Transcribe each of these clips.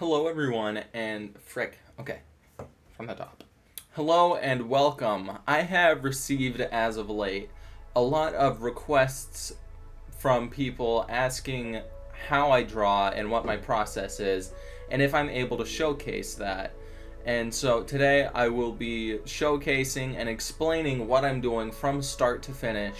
Hello, everyone, and frick. Okay, from the top. Hello and welcome. I have received, as of late, a lot of requests from people asking how I draw and what my process is, and if I'm able to showcase that. And so today I will be showcasing and explaining what I'm doing from start to finish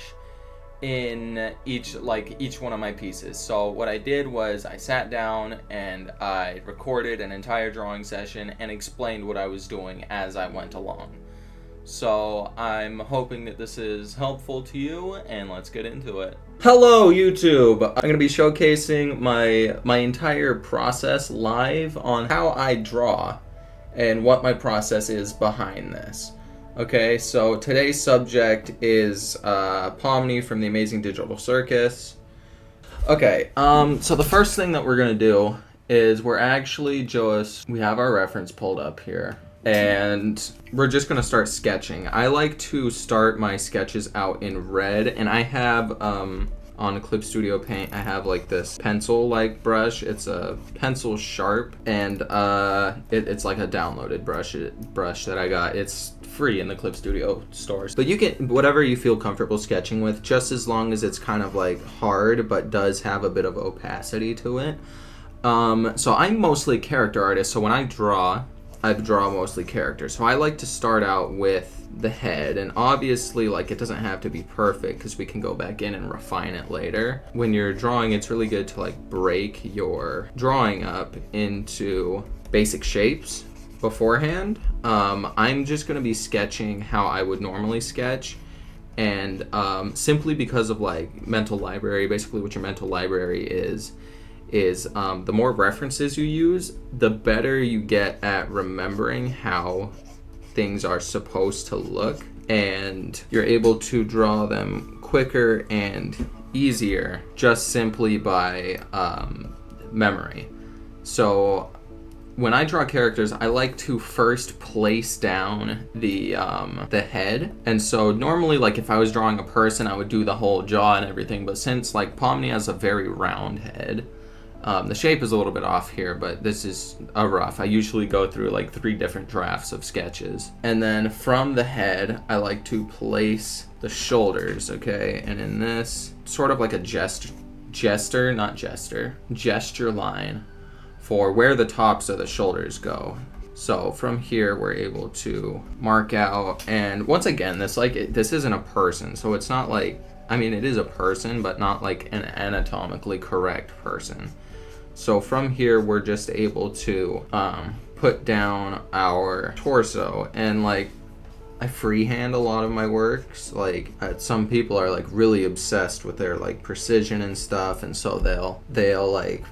in each one of my pieces. So what I did was I sat down and I recorded an entire drawing session and explained what I was doing as I went along. So I'm hoping that this is helpful to you, and let's get into it. Hello YouTube! I'm going to be showcasing my entire process live on how I draw and what my process is behind this. Okay, so today's subject is Pomni from the Amazing Digital Circus. Okay, so the first thing that we're gonna do is we have our reference pulled up here, and we're just gonna start sketching. I like to start my sketches out in red, and I have on Clip Studio Paint, I have like this pencil-like brush. It's a pencil sharp, and it's like a downloaded brush that I got. It's free in the Clip Studio stores. But you can, whatever you feel comfortable sketching with, just as long as it's kind of like hard, but does have a bit of opacity to it. So I'm mostly a character artist, so when I draw mostly characters. So I like to start out with the head, and obviously like it doesn't have to be perfect because we can go back in and refine it later. When you're drawing, it's really good to like break your drawing up into basic shapes beforehand. I'm just going to be sketching how I would normally sketch, and simply because of like mental library, basically what your mental library is the more references you use, the better you get at remembering how things are supposed to look, and you're able to draw them quicker and easier just simply by memory. So when I draw characters, I like to first place down the head. And so normally, like if I was drawing a person, I would do the whole jaw and everything. But since like Pomni has a very round head, the shape is a little bit off here, but this is a rough. I usually go through like 3 different drafts of sketches. And then from the head, I like to place the shoulders, okay? And in this, sort of like a gesture line for where the tops of the shoulders go. So from here, we're able to mark out, and once again, this isn't a person, so it's not like, I mean, it is a person, but not like an anatomically correct person. So from here, we're just able to put down our torso, and like I freehand a lot of my works. Like some people are like really obsessed with their like precision and stuff, and so they'll like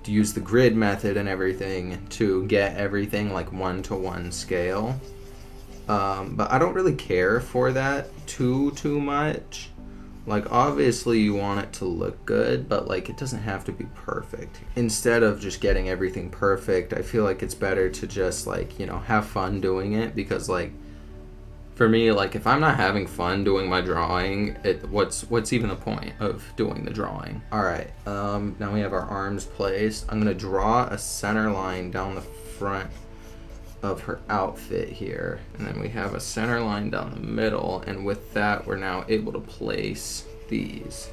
use the grid method and everything to get everything like 1-to-1 scale. But I don't really care for that too much. Like obviously you want it to look good, but like it doesn't have to be perfect. Instead of just getting everything perfect, I feel like it's better to just like, you know, have fun doing it, because like for me, like if I'm not having fun doing my drawing, what's even the point of doing the drawing? All right, now we have our arms placed. I'm gonna draw a center line down the front of her outfit here, and then we have a center line down the middle, and with that we're now able to place these.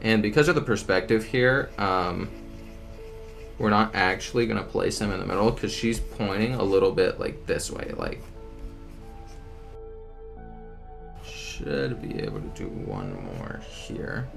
And because of the perspective here, we're not actually gonna place them in the middle because she's pointing a little bit like this way, like should be able to do one more here.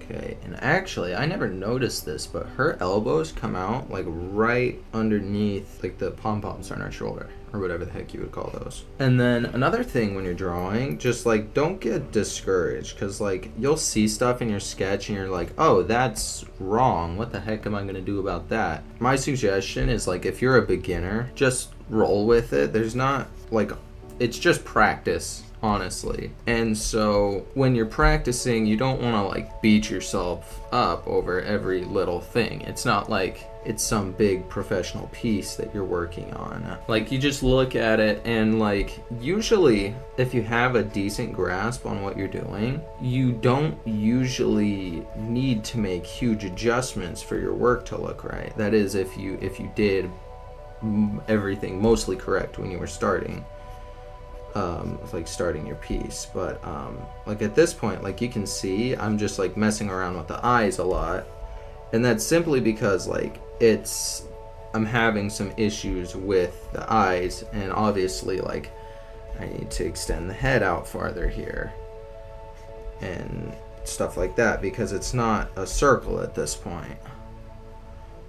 Okay, and actually, I never noticed this, but her elbows come out like right underneath like the pom-poms on her shoulder, or whatever the heck you would call those. And then another thing when you're drawing, just like don't get discouraged, because like you'll see stuff in your sketch and you're like, oh, that's wrong. What the heck am I gonna do about that? My suggestion is like if you're a beginner, just roll with it. There's not like, it's just practice honestly. And so when you're practicing, you don't want to like beat yourself up over every little thing. It's not like it's some big professional piece that you're working on. Like, you just look at it, and like, usually if you have a decent grasp on what you're doing, you don't usually need to make huge adjustments for your work to look right. That is, if you did everything mostly correct when you were starting, like starting your piece. But like at this point, like you can see, I'm just like messing around with the eyes a lot, and that's simply because like I'm having some issues with the eyes, and obviously like I need to extend the head out farther here and stuff like that, because it's not a circle at this point.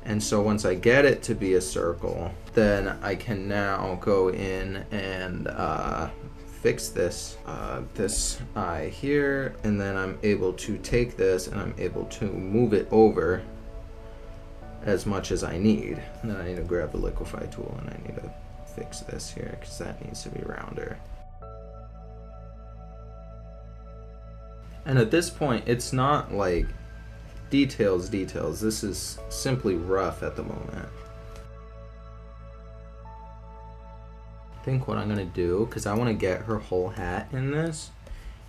And so once I get it to be a circle, then I can now go in and fix this eye here, and then I'm able to take this and I'm able to move it over as much as I need. And then I need to grab the liquefy tool and I need to fix this here because that needs to be rounder. And at this point, it's not like details. This is simply rough at the moment. I think what I'm gonna do, because I want to get her whole hat in this,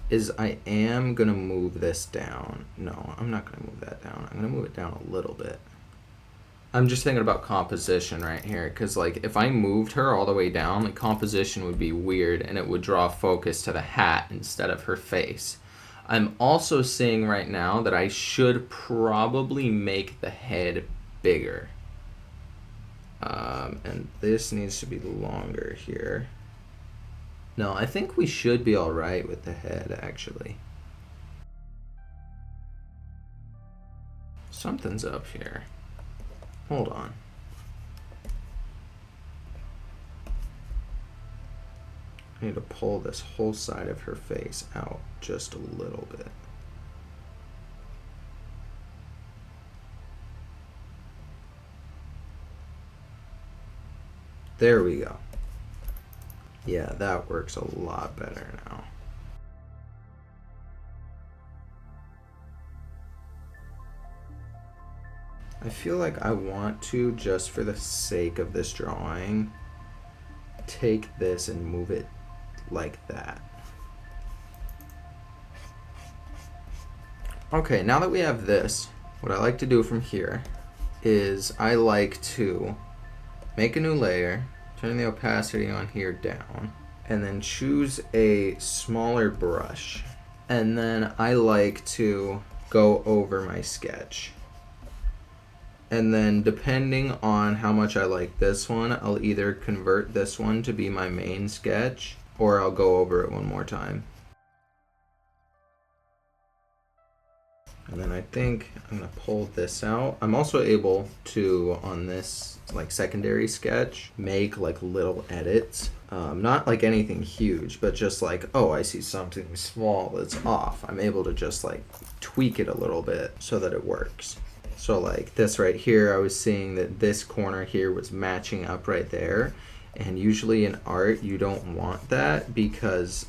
is I am gonna move this down. No, I'm not gonna move that down. I'm gonna move it down a little bit. I'm just thinking about composition right here, because like if I moved her all the way down, the composition would be weird and it would draw focus to the hat instead of her face. I'm also seeing right now that I should probably make the head bigger. And this needs to be longer here. No, I think we should be all right with the head, actually. Something's up here. Hold on. I need to pull this whole side of her face out just a little bit. There we go. Yeah, that works a lot better now. I feel like I want to, just for the sake of this drawing, take this and move it like that. Okay, now that we have this, what I like to do from here is I like to make a new layer, turn the opacity on here down, and then choose a smaller brush. And then I like to go over my sketch. And then depending on how much I like this one, I'll either convert this one to be my main sketch, or I'll go over it one more time. And then I think I'm gonna pull this out. I'm also able to, on this like secondary sketch, make like little edits. Not like anything huge, but just like, oh, I see something small that's off. I'm able to just like tweak it a little bit so that it works. So like this right here, I was seeing that this corner here was matching up right there. And usually in art, you don't want that because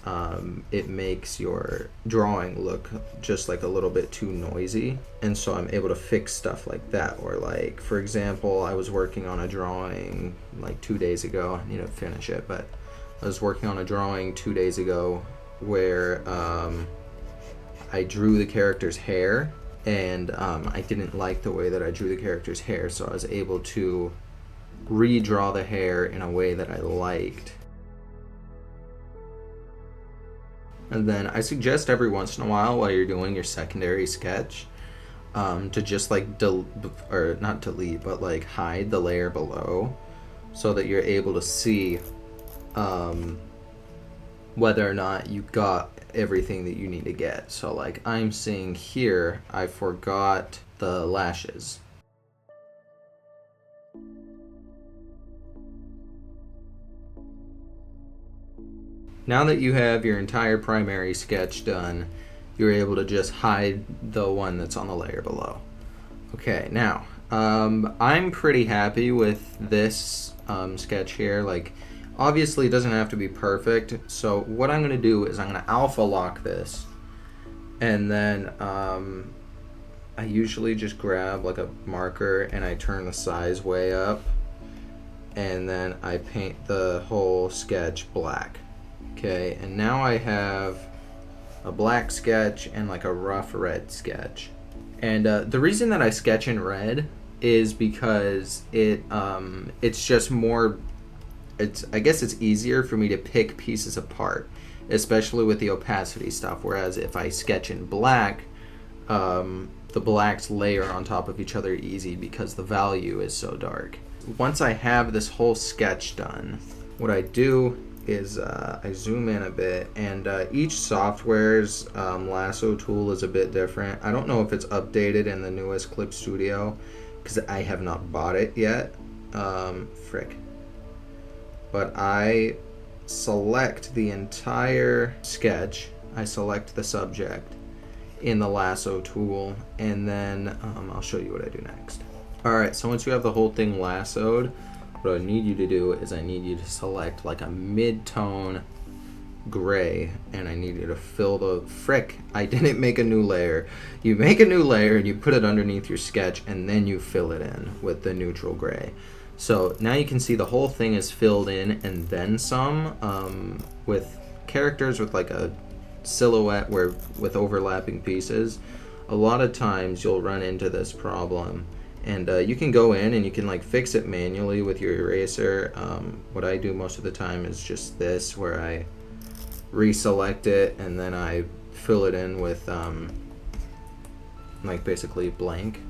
it makes your drawing look just like a little bit too noisy. And so I'm able to fix stuff like that. Or like, for example, I was working on a drawing like 2 days ago. I need to finish it, but I was working on a drawing 2 days ago where I drew the character's hair, and I didn't like the way that I drew the character's hair, so I was able to redraw the hair in a way that I liked. And then I suggest every once in a while you're doing your secondary sketch to just like not delete, but like hide the layer below so that you're able to see whether or not you got everything that you need to get. So like I'm seeing here, I forgot the lashes. Now that you have your entire primary sketch done, you're able to just hide the one that's on the layer below. Okay, now I'm pretty happy with this sketch here. Like, Obviously, it doesn't have to be perfect. So what I'm going to do is I'm going to alpha lock this. And then I usually just grab like a marker and I turn the size way up. And then I paint the whole sketch black. Okay, and now I have a black sketch and like a rough red sketch. And the reason that I sketch in red is because it's just more, I guess it's easier for me to pick pieces apart, especially with the opacity stuff. Whereas if I sketch in black, the blacks layer on top of each other easy because the value is so dark. Once I have this whole sketch done, what I do is I zoom in a bit, and each software's lasso tool is a bit different. I don't know if it's updated in the newest Clip Studio because I have not bought it yet. Frick. But I select the entire sketch, I select the subject in the lasso tool, and then I'll show you what I do next. Alright, so once you have the whole thing lassoed, what I need you to do is I need you to select like a mid-tone gray, and I need you to fill the... Frick, I didn't make a new layer. You make a new layer and you put it underneath your sketch, and then you fill it in with the neutral gray. So now you can see the whole thing is filled in and then some, with characters with like a silhouette where with overlapping pieces. A lot of times you'll run into this problem, and you can go in and you can like fix it manually with your eraser. What I do most of the time is just this, where I reselect it and then I fill it in with like basically blank,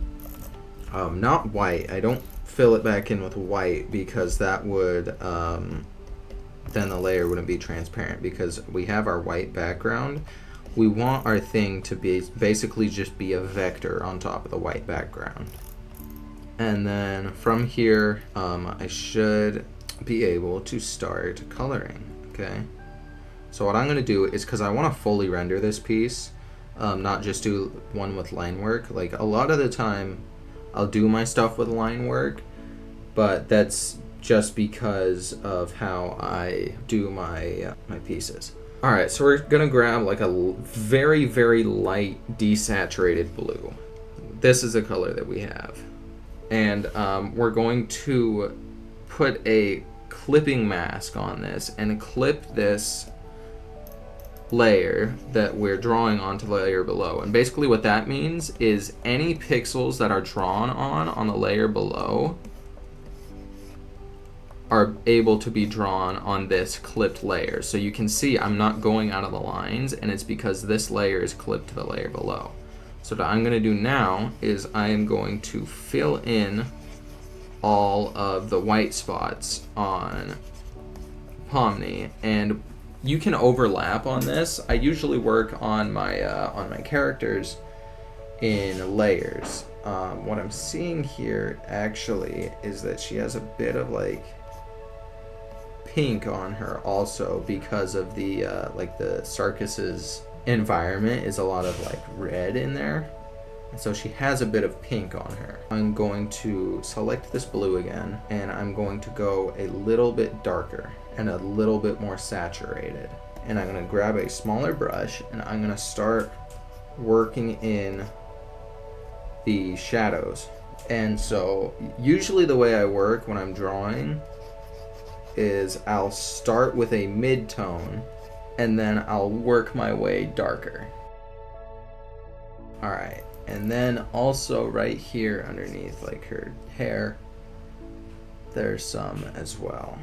not white. I don't fill it back in with white because that would then the layer wouldn't be transparent, because we have our white background. We want our thing to be basically just be a vector on top of the white background. And then from here, I should be able to start coloring. Okay. So what I'm going to do is, because I want to fully render this piece, not just do one with line work. Like a lot of the time, I'll do my stuff with line work, but that's just because of how I do my my pieces. All right, so we're gonna grab like a very, very light desaturated blue. This is the color that we have. And we're going to put a clipping mask on this and clip this layer that we're drawing onto the layer below. And basically what that means is any pixels that are drawn on the layer below are able to be drawn on this clipped layer. So you can see I'm not going out of the lines, and it's because this layer is clipped to the layer below. So what I'm going to do now is I am going to fill in all of the white spots on Pomni, and you can overlap on this. I usually work on my characters in layers. What I'm seeing here actually is that she has a bit of like pink on her also, because of the like the circus's environment is a lot of like red in there, and so she has a bit of pink on her. I'm going to select this blue again, and I'm going to go a little bit darker and a little bit more saturated, and I'm going to grab a smaller brush and I'm going to start working in the shadows. And so usually the way I work when I'm drawing is I'll start with a mid-tone and then I'll work my way darker. Alright, and then also right here underneath like her hair, there's some as well.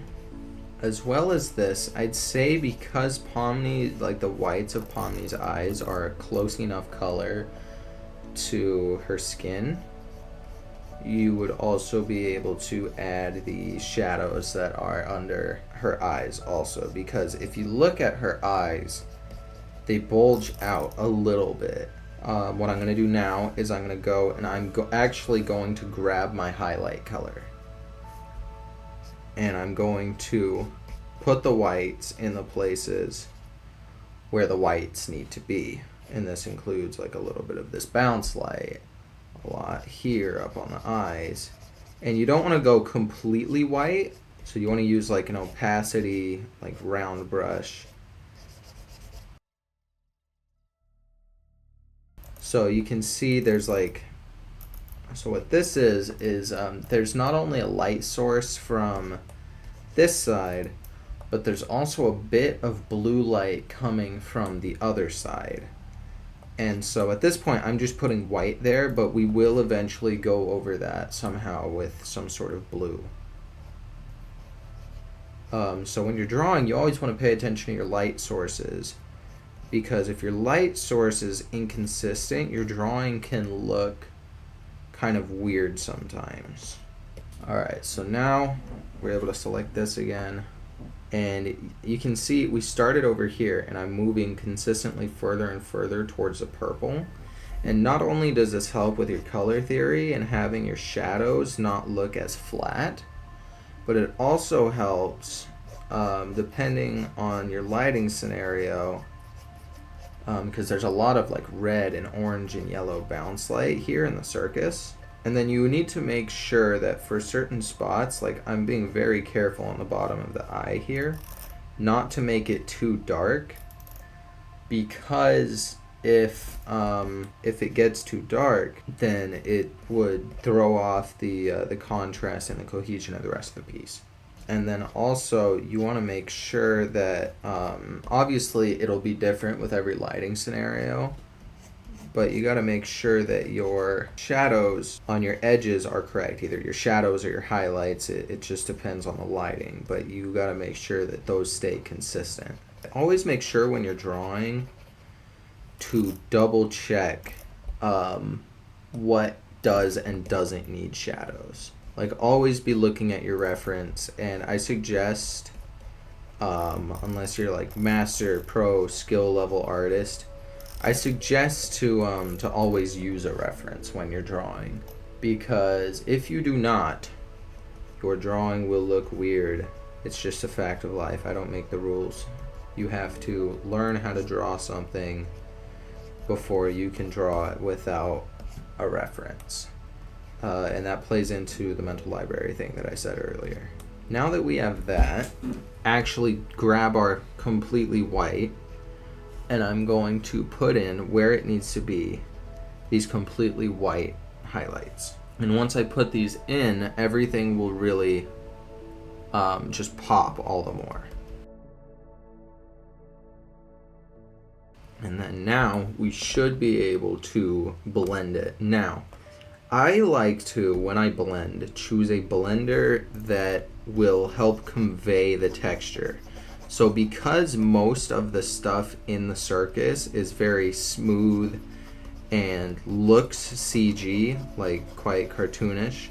As well as this, I'd say because Pomni, like the whites of Pomni's eyes are a close enough color to her skin, you would also be able to add the shadows that are under her eyes also, because if you look at her eyes, they bulge out a little bit. What I'm going to do now is I'm going to go and I'm actually going to grab my highlight color, and I'm going to put the whites in the places where the whites need to be, and this includes like a little bit of this bounce light, a lot here up on the eyes, and you don't want to go completely white, So you want to use like an opacity, like round brush. So you can see there's like, so what this is there's not only a light source from this side, but there's also a bit of blue light coming from the other side. And so at this point, I'm just putting white there, but we will eventually go over that somehow with some sort of blue. So when you're drawing, you always want to pay attention to your light sources, because if your light source is inconsistent, your drawing can look kind of weird sometimes. Alright, so now we're able to select this again. And you can see we started over here, and I'm moving consistently further and further towards the purple. And not only does this help with your color theory and having your shadows not look as flat, but it also helps depending on your lighting scenario, because there's a lot of like red and orange and yellow bounce light here in the circus. And then you need to make sure that for certain spots, like I'm being very careful on the bottom of the eye here, not to make it too dark, because if it gets too dark, then it would throw off the contrast and the cohesion of the rest of the piece. And then also you want to make sure that obviously it'll be different with every lighting scenario, but you got to make sure that your shadows on your edges are correct, either your shadows or your highlights. It just depends on the lighting, but you got to make sure that those stay consistent. Always make sure when you're drawing to double check what does and doesn't need shadows. Like always be looking at your reference, and I suggest, unless you're like master pro skill level artist, I suggest to always use a reference when you're drawing, because if you do not, your drawing will look weird. It's just a fact of life. I don't make the rules. You have to learn how to draw something before you can draw it without a reference. And that plays into the mental library thing that I said earlier. Now that we have that, actually grab our completely white, and I'm going to put in where it needs to be these completely white highlights. And once I put these in, everything will really just pop all the more. And then now we should be able to blend it. Now, I like to, when I blend, choose a blender that will help convey the texture. So because most of the stuff in the circus is very smooth and looks CG, like quite cartoonish,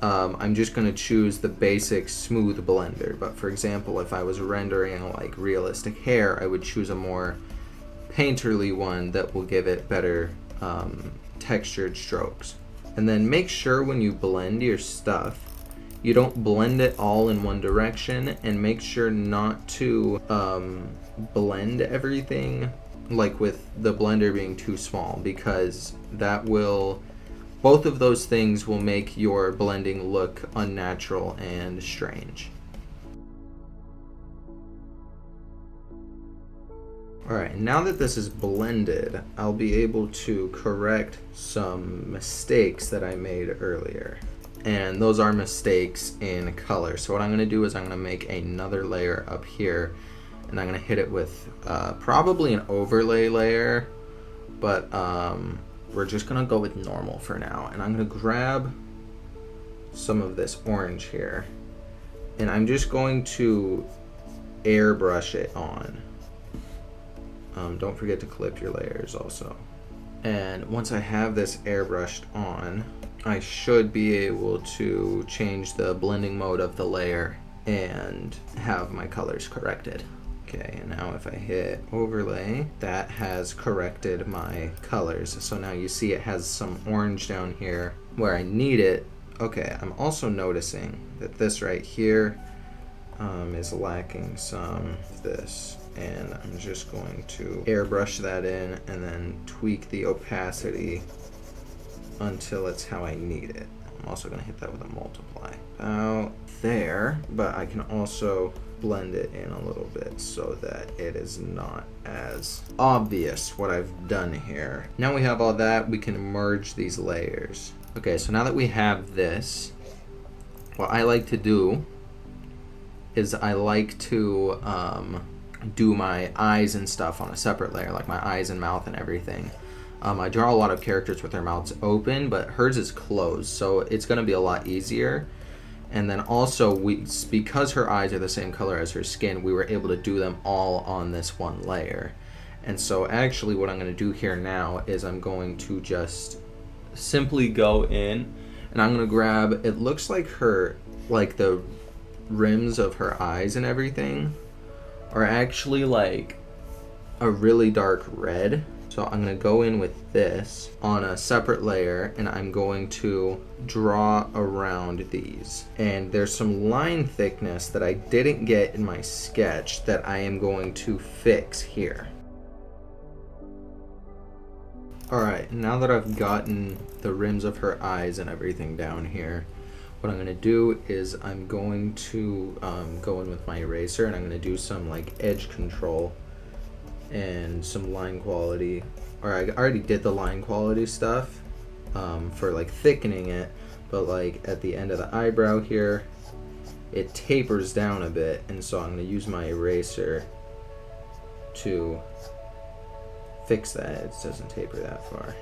I'm just going to choose the basic smooth blender. But for example, if I was rendering like realistic hair, I would choose a more painterly one that will give it better textured strokes. And then make sure when you blend your stuff, you don't blend it all in one direction, and make sure not to blend everything like with the blender being too small, because that will, both of those things will make your blending look unnatural and strange. Alright, now that this is blended, I'll be able to correct some mistakes that I made earlier. And those are mistakes in color. So what I'm going to do is I'm going to make another layer up here, and I'm going to hit it with probably an overlay layer, but we're just going to go with normal for now. And I'm going to grab some of this orange here, and I'm just going to airbrush it on. Don't forget to clip your layers also. And once I have this airbrushed on, I should be able to change the blending mode of the layer and have my colors corrected. Okay, and now if I hit overlay, that has corrected my colors. So now you see it has some orange down here where I need it. Okay, I'm also noticing that this right here is lacking some of this. And I'm just going to airbrush that in and then tweak the opacity until it's how I need it. I'm also going to hit that with a multiply. About there, but I can also blend it in a little bit so that it is not as obvious what I've done here. Now we have all that, we can merge these layers. Okay, so now that we have this, what I like to do is I like to do my eyes and stuff on a separate layer, like my eyes and mouth and everything. I draw a lot of characters with their mouths open, but hers is closed, so it's going to be a lot easier. And then also, because her eyes are the same color as her skin, we were able to do them all on this one layer. And so actually what I'm going to do here now is I'm going to just simply go in, and I'm going to grab, it looks like the rims of her eyes and everything are actually like a really dark red. So I'm going to go in with this on a separate layer, and I'm going to draw around these. And there's some line thickness that I didn't get in my sketch that I am going to fix here. Alright, now that I've gotten the rims of her eyes and everything down here, what I'm going to do is I'm going to go in with my eraser, and I'm going to do some like edge control and some line quality, or I already did the line quality stuff for like thickening it, but like at the end of the eyebrow here it tapers down a bit, and so I'm going to use my eraser to fix that. It doesn't taper that far.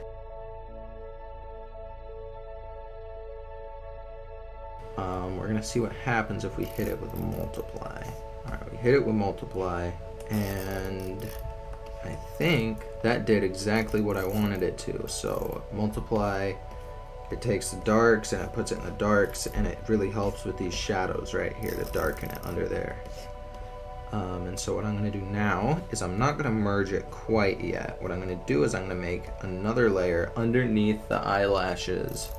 We're going to see what happens if we hit it with a multiply. Alright, we hit it with multiply, and I think that did exactly what I wanted it to. So multiply, it takes the darks and it puts it in the darks, and it really helps with these shadows right here to darken it under there. And so what I'm going to do now is I'm not going to merge it quite yet. What I'm going to do is I'm going to make another layer underneath the eyelashes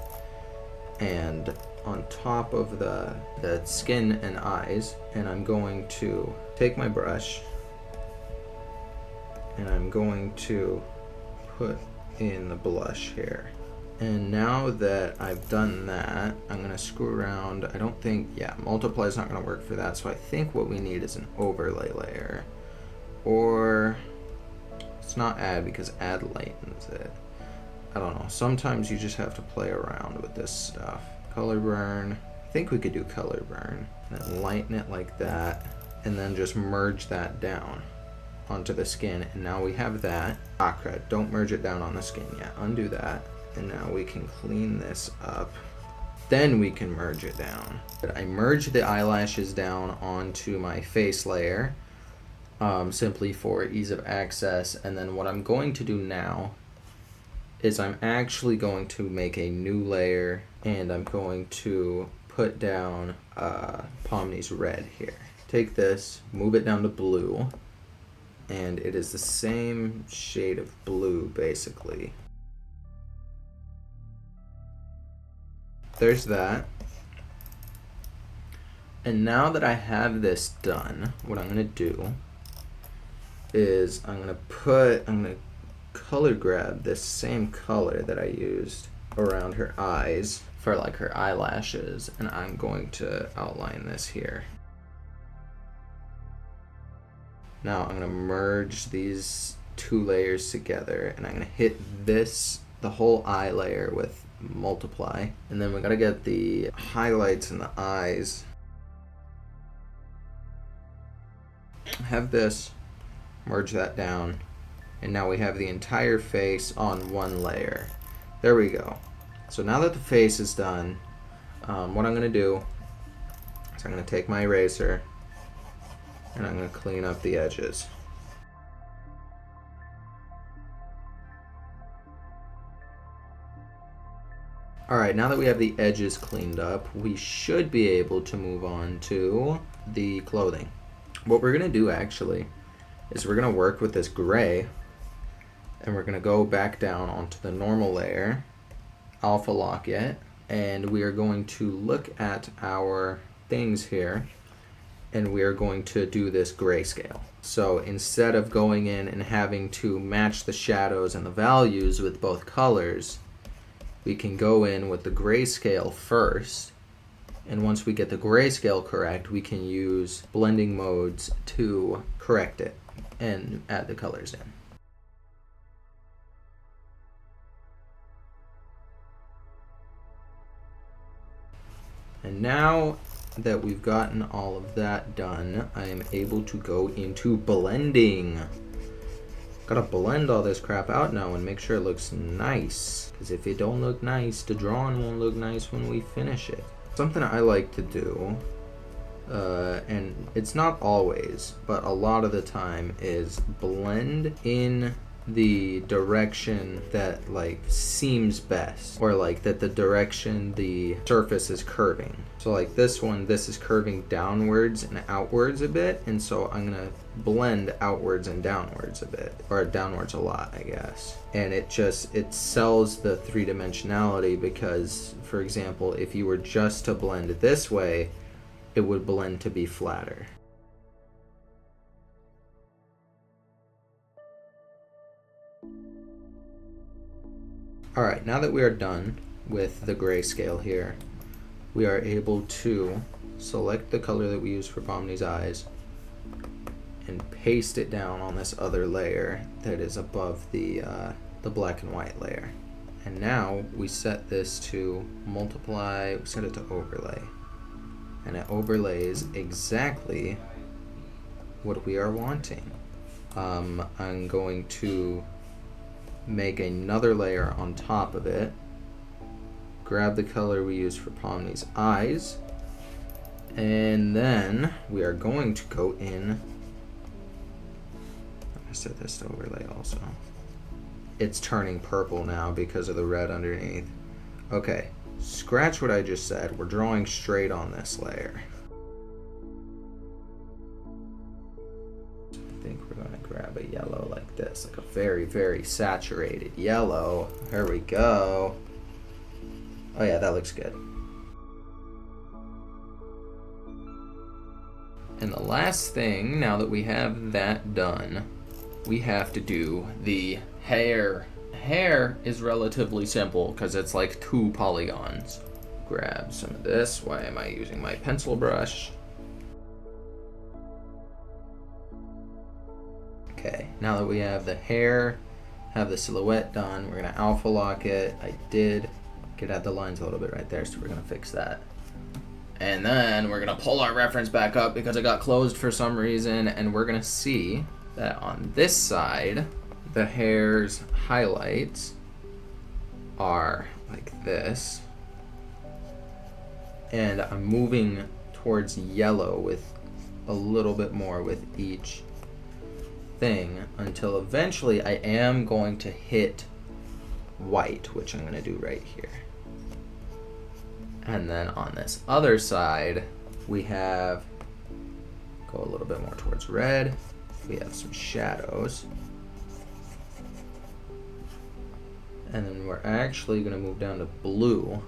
and on top of the skin and eyes, and I'm going to take my brush and I'm going to put in the blush here. And now that I've done that, I'm going to screw around. I don't think, multiply is not going to work for that, so I think what we need is an overlay layer. Or, it's not add because add lightens it. I don't know, sometimes you just have to play around with this stuff. Color burn, I think we could do color burn. And then lighten it like that, and then just merge that down onto the skin, and now we have that. Ah crud, don't merge it down on the skin yet, undo that. And now we can clean this up. Then we can merge it down. I merged the eyelashes down onto my face layer, simply for ease of access. And then what I'm going to do now is I'm actually going to make a new layer, and I'm going to put down Pomni's red here. Take this, move it down to blue, and it is the same shade of blue basically. There's that. And now that I have this done, what I'm going to do is I'm going to color grab this same color that I used around her eyes for like her eyelashes, and I'm going to outline this here. Now I'm going to merge these two layers together, and I'm going to hit the whole eye layer with multiply, and then we got to get the highlights in the eyes. Have this, merge that down, and now we have the entire face on one layer. There we go. So now that the face is done, what I'm going to do is I'm going to take my eraser and I'm going to clean up the edges. Alright, now that we have the edges cleaned up, we should be able to move on to the clothing. What we're going to do actually is we're going to work with this gray, and we're going to go back down onto the normal layer, alpha lock it, and we are going to look at our things here, and we are going to do this grayscale. So instead of going in and having to match the shadows and the values with both colors, we can go in with the grayscale first. And once we get the grayscale correct, we can use blending modes to correct it and add the colors in. And now that we've gotten all of that done, I am able to go into blending. Gotta blend all this crap out now and make sure it looks nice. Because if it don't look nice, the drawing won't look nice when we finish it. Something I like to do, and it's not always, but a lot of the time, is blend in the direction that like seems best, or like that the direction the surface is curving. So like this one, this is curving downwards and outwards a bit, and so I'm gonna blend outwards and downwards a bit, or downwards a lot, I guess. And it sells the three-dimensionality, because for example, if you were just to blend it this way, it would blend to be flatter. Alright, now that we are done with the grayscale here, we are able to select the color that we use for Pomni's eyes and paste it down on this other layer that is above the black and white layer. And now we set this to multiply, we set it to overlay. And it overlays exactly what we are wanting. I'm going to make another layer on top of it, grab the color we use for Pomni's eyes, and then we are going to go in. I set this to overlay also. It's turning purple now because of the red underneath. Okay, scratch what I just said. We're drawing straight on this layer. I think we're going to grab a yellow like this, like a very, very saturated yellow. Here we go. Oh yeah, that looks good. And the last thing, now that we have that done, we have to do the hair. Hair is relatively simple because it's like 2 polygons. Grab some of this. Why am I using my pencil brush? Okay, now that we have the hair, have the silhouette done, we're gonna alpha lock it. I did. Could add the lines a little bit right there, so we're gonna fix that. And then we're gonna pull our reference back up because it got closed for some reason, and we're gonna see that on this side, the hair's highlights are like this. And I'm moving towards yellow with a little bit more with each thing until eventually I am going to hit white, which I'm gonna do right here. And then on this other side, we have, go a little bit more towards red. We have some shadows. And then we're actually gonna move down to blue.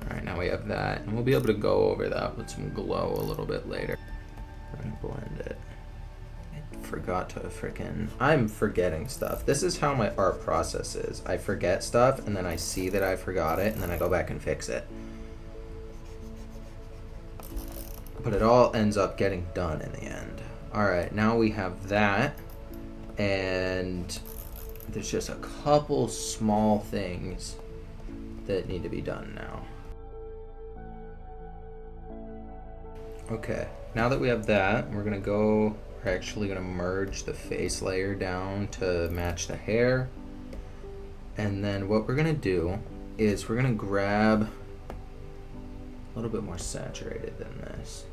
Alright, now we have that, and we'll be able to go over that with some glow a little bit later. We're gonna blend it. I forgot to I'm forgetting stuff. This is how my art process is. I forget stuff, and then I see that I forgot it, and then I go back and fix it. But it all ends up getting done in the end. Alright, now we have that, and there's just a couple small things that need to be done now. Okay, now that we have that, we're actually gonna merge the face layer down to match the hair. And then what we're gonna do is we're gonna grab a little bit more saturated than this.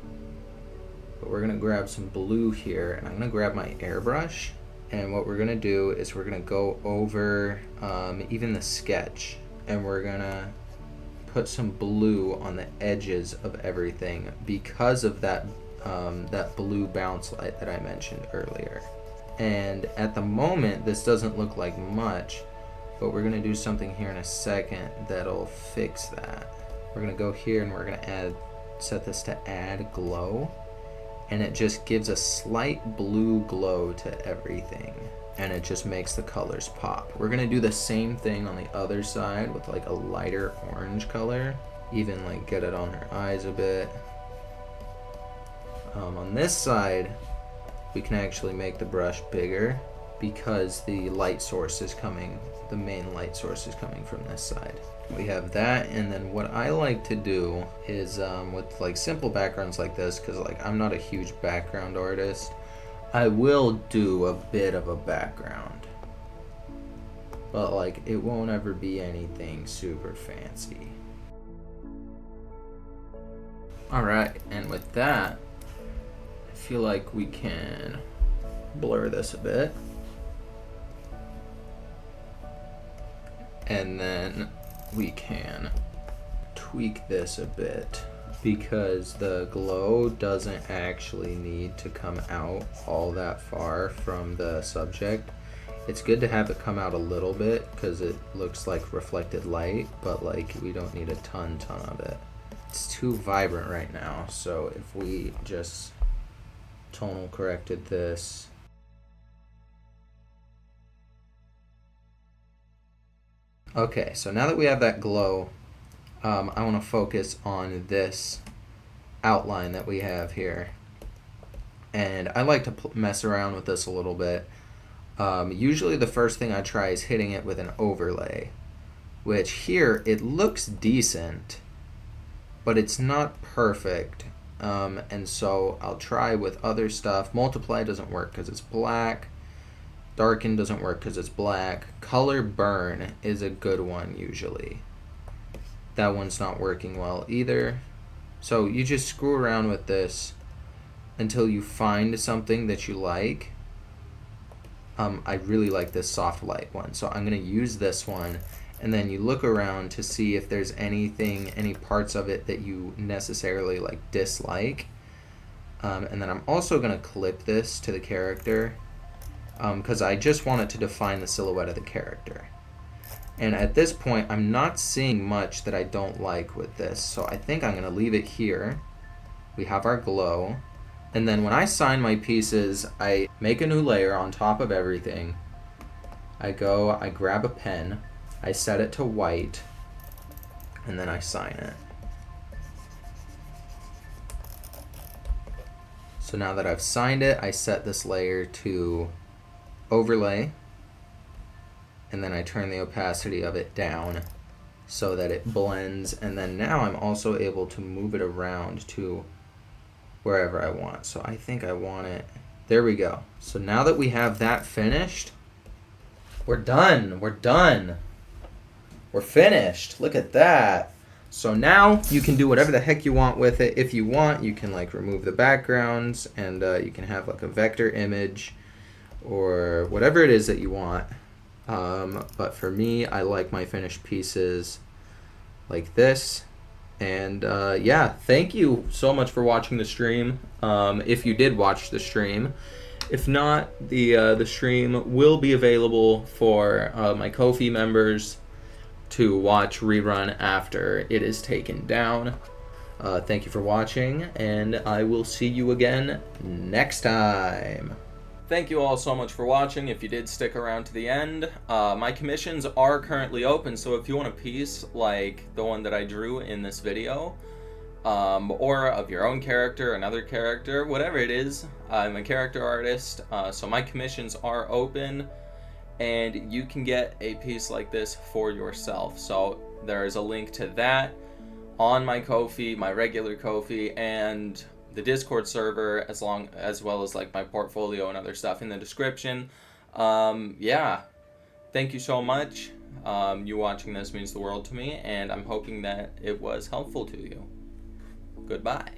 But we're gonna grab some blue here, and I'm gonna grab my airbrush. And what we're gonna do is we're gonna go over even the sketch, and we're gonna put some blue on the edges of everything because of that that blue bounce light that I mentioned earlier. And at the moment, this doesn't look like much, but we're gonna do something here in a second that'll fix that. we're gonna go here and we're gonna set this to add glow, and it just gives a slight blue glow to everything, and it just makes the colors pop. We're gonna do the same thing on the other side with like a lighter orange color, even like get it on her eyes a bit. On this side, we can actually make the brush bigger because the light source is coming, the main light source is coming from this side. We have that, and then what I like to do is with like simple backgrounds like this, because like I'm not a huge background artist, I will do a bit of a background, but like it won't ever be anything super fancy. Alright, and with that, I feel like we can blur this a bit. And then we can tweak this a bit because the glow doesn't actually need to come out all that far from the subject. It's good to have it come out a little bit because it looks like reflected light, but like we don't need a ton of it. It's too vibrant right now, so if we just tonal corrected this. Okay, so now that we have that glow, I want to focus on this outline that we have here. And I like to mess around with this a little bit. Usually the first thing I try is hitting it with an overlay, which here it looks decent, but it's not perfect. And so I'll try with other stuff. Multiply doesn't work because it's black. Darken doesn't work because it's black. Color burn is a good one usually. That one's not working well either. So you just screw around with this until you find something that you like. I really like this soft light one, so I'm going to use this one, and then you look around to see if there's anything, any parts of it that you necessarily like dislike. And then I'm also going to clip this to the character because I just want it to define the silhouette of the character. And at this point, I'm not seeing much that I don't like with this, so I think I'm going to leave it here. We have our glow. And then when I sign my pieces, I make a new layer on top of everything. I grab a pen, I set it to white, and then I sign it. So now that I've signed it, I set this layer to overlay, and then I turn the opacity of it down so that it blends, and then now I'm also able to move it around to wherever I want. So I think I want it, there we go. So now that we have that finished, we're done. We're finished. Look at that. So now you can do whatever the heck you want with it. If you want, you can like remove the backgrounds, and you can have like a vector image or whatever it is that you want. But for me, I like my finished pieces like this. And yeah, thank you so much for watching the stream. If you did watch the stream. If not, the stream will be available for my Ko-fi members to watch rerun after it is taken down. Thank you for watching, and I will see you again next time. Thank you all so much for watching. If you did stick around to the end, my commissions are currently open, so if you want a piece like the one that I drew in this video, or of your own character, another character, whatever it is, I'm a character artist, so my commissions are open, and you can get a piece like this for yourself. So there is a link to that on my Ko-fi, my regular Ko-fi, and the Discord server, as well as like my portfolio and other stuff in the description. Yeah, thank you so much. You watching this means the world to me, and I'm hoping that it was helpful to you. Goodbye.